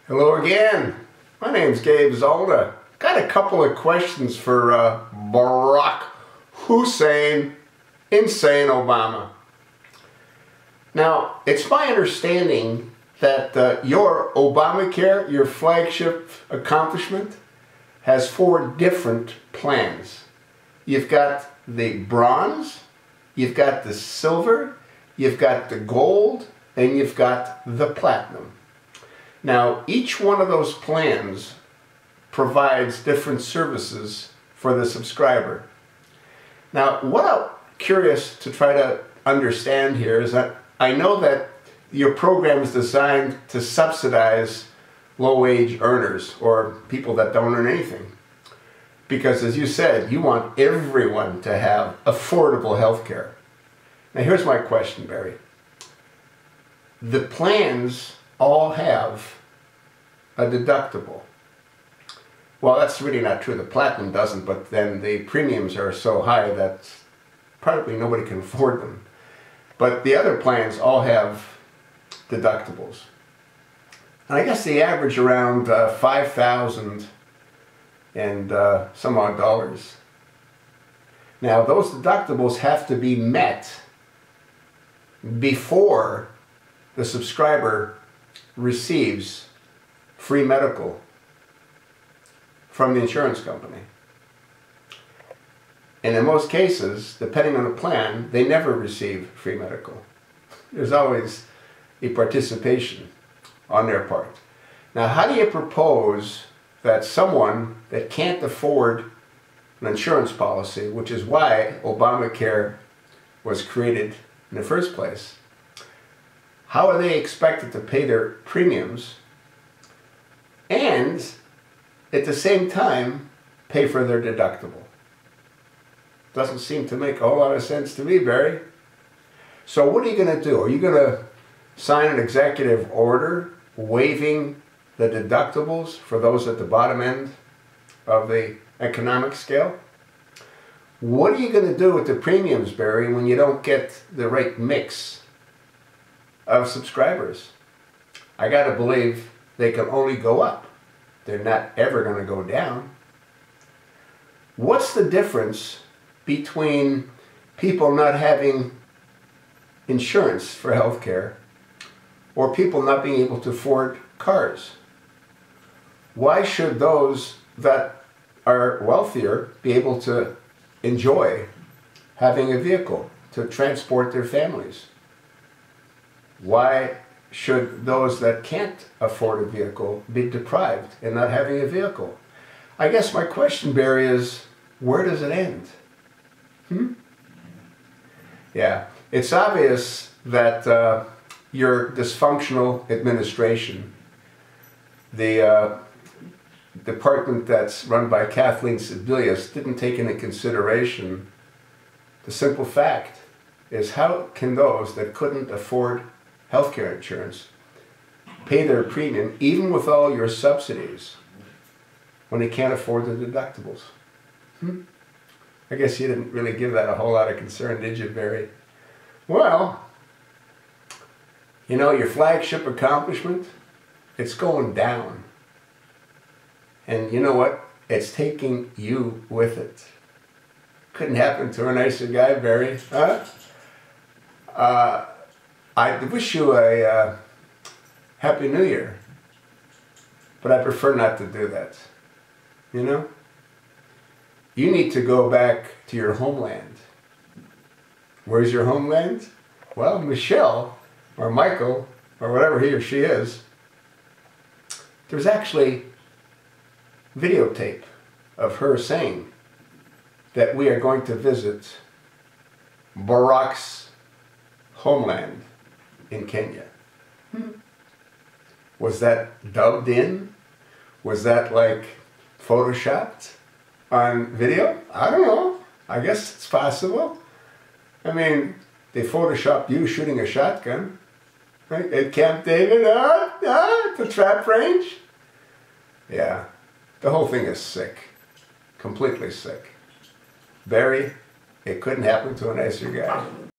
Hello again. My name's Gabe Zolda. Got a couple of questions for Barack Hussein Insane Obama. Now, it's my understanding that your Obamacare, your flagship accomplishment, has 4 different plans. You've got the bronze, you've got the silver, you've got the gold, and you've got the platinum. Now, each one of those plans provides different services for the subscriber. Now, what I'm curious to try to understand here is that I know that your program is designed to subsidize low-wage earners or people that don't earn anything. Because, as you said, you want everyone to have affordable health care. Now, here's my question, Barry. The plans all have a deductible. Well, that's really not true. The platinum doesn't, but then the premiums are so high that probably nobody can afford them. But the other plans all have deductibles. And I guess they average around $5,000 and some odd dollars. Now, those deductibles have to be met before the subscriber receives free medical from the insurance company. And in most cases, depending on the plan, they never receive free medical. There's always a participation on their part. Now, how do you propose that someone that can't afford an insurance policy, which is why Obamacare was created in the first place, how are they expected to pay their premiums and at the same time pay for their deductible? Doesn't seem to make a whole lot of sense to me, Barry. So what are you going to do? Are you going to sign an executive order waiving the deductibles for those at the bottom end of the economic scale? What are you going to do with the premiums, Barry, when you don't get the right mix of subscribers? I got to believe they can only go up. They're not ever going to go down. What's the difference between people not having insurance for health care or people not being able to afford cars? Why should those that are wealthier be able to enjoy having a vehicle to transport their families? Why should those that can't afford a vehicle be deprived in not having a vehicle? I guess my question, Barry, is where does it end? Yeah, it's obvious that your dysfunctional administration, the department that's run by Kathleen Sebelius, didn't take into consideration the simple fact is how can those that couldn't afford healthcare insurance pay their premium even with all your subsidies when they can't afford the deductibles? I guess you didn't really give that a whole lot of concern, did you, Barry? Well, you know, your flagship accomplishment, it's going down. And you know what? It's taking you with it. Couldn't happen to a nicer guy, Barry. Huh? I wish you a Happy New Year, but I prefer not to do that. You know? You need to go back to your homeland. Where's your homeland? Well, Michelle, or Michael, or whatever he or she is, there's actually videotape of her saying that we are going to visit Barack's homeland in Kenya. Was that dubbed in? Was that like photoshopped on video? I don't know. I guess it's possible. I mean, they photoshopped you shooting a shotgun, right? At Camp David, the trap range. Yeah, the whole thing is sick. Completely sick. Barry, it couldn't happen to a nicer guy.